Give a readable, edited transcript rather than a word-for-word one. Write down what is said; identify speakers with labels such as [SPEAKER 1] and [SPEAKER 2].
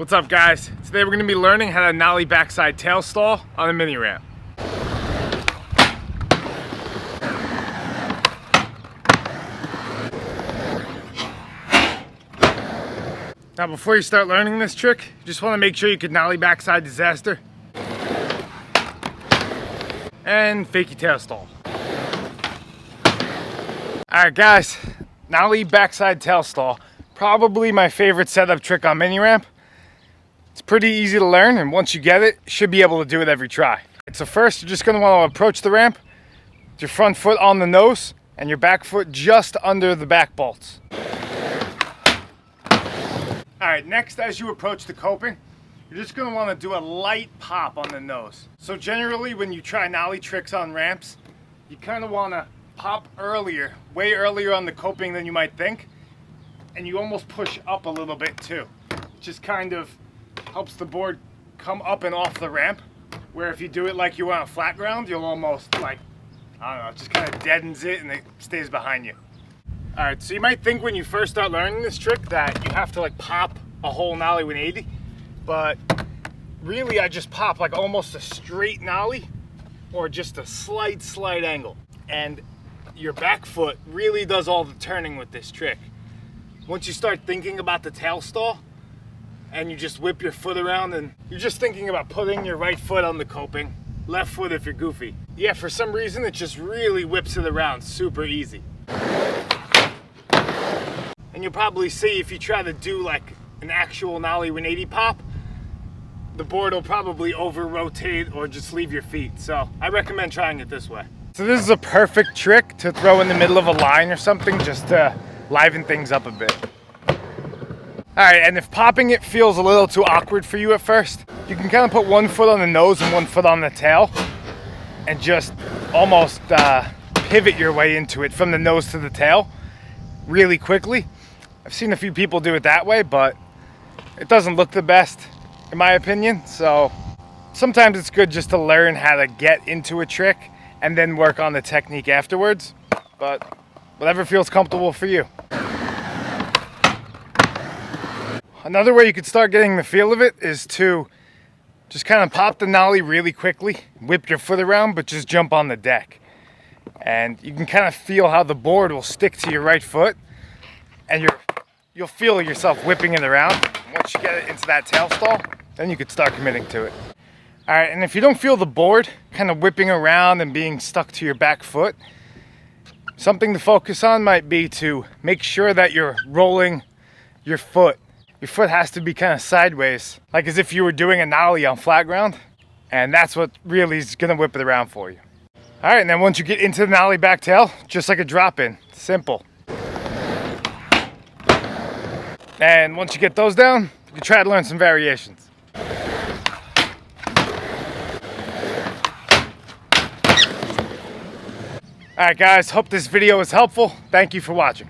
[SPEAKER 1] What's up, guys? Today we're going to be learning how to Nollie Backside Tail Stall on a mini ramp. Now before you start learning this trick, you just want to make sure you can Nollie Backside Disaster and Fakey Tail Stall. Alright guys, Nollie Backside Tail Stall, probably my favorite setup trick on mini ramp. It's pretty easy to learn, and once you get it, you should be able to do it every try. So first, you're just going to want to approach the ramp with your front foot on the nose and your back foot just under the back bolts. Alright, next, as you approach the coping, you're just going to want to do a light pop on the nose. So generally, when you try nollie tricks on ramps, you kind of want to pop earlier, way earlier on the coping than you might think, and you almost push up a little bit too. It just kind of helps the board come up and off the ramp, where if you do it like you want a flat ground, you'll almost, like, I don't know, it just kind of deadens it and it stays behind you. Alright, so you might think when you first start learning this trick that you have to like pop a whole nollie 180, but really I just pop like almost a straight nollie or just a slight angle. And your back foot really does all the turning with this trick. Once you start thinking about the tail stall, and you just whip your foot around and you're just thinking about putting your right foot on the coping, left foot if you're goofy. Yeah, for some reason it just really whips it around super easy. And you'll probably see if you try to do like an actual nollie 180 pop, the board will probably over rotate or just leave your feet. So I recommend trying it this way. So this is a perfect trick to throw in the middle of a line or something just to liven things up a bit. Alright, and if popping it feels a little too awkward for you at first, you can kind of put one foot on the nose and one foot on the tail and just almost pivot your way into it from the nose to the tail really quickly. I've seen a few people do it that way, but it doesn't look the best in my opinion. So sometimes it's good just to learn how to get into a trick and then work on the technique afterwards, but whatever feels comfortable for you. Another way you could start getting the feel of it is to just kind of pop the nollie really quickly, whip your foot around, but just jump on the deck. And you can kind of feel how the board will stick to your right foot, and you'll feel yourself whipping it around. Once you get it into that tail stall, then you could start committing to it. All right, and if you don't feel the board kind of whipping around and being stuck to your back foot, something to focus on might be to make sure that you're rolling your foot. Your foot has to be kind of sideways, like as if you were doing a nollie on flat ground, and that's what really is gonna whip it around for you. All right, and then once you get into the nollie back tail, just like a drop-in, simple. And once you get those down, you can try to learn some variations. All right, guys, hope this video was helpful. Thank you for watching.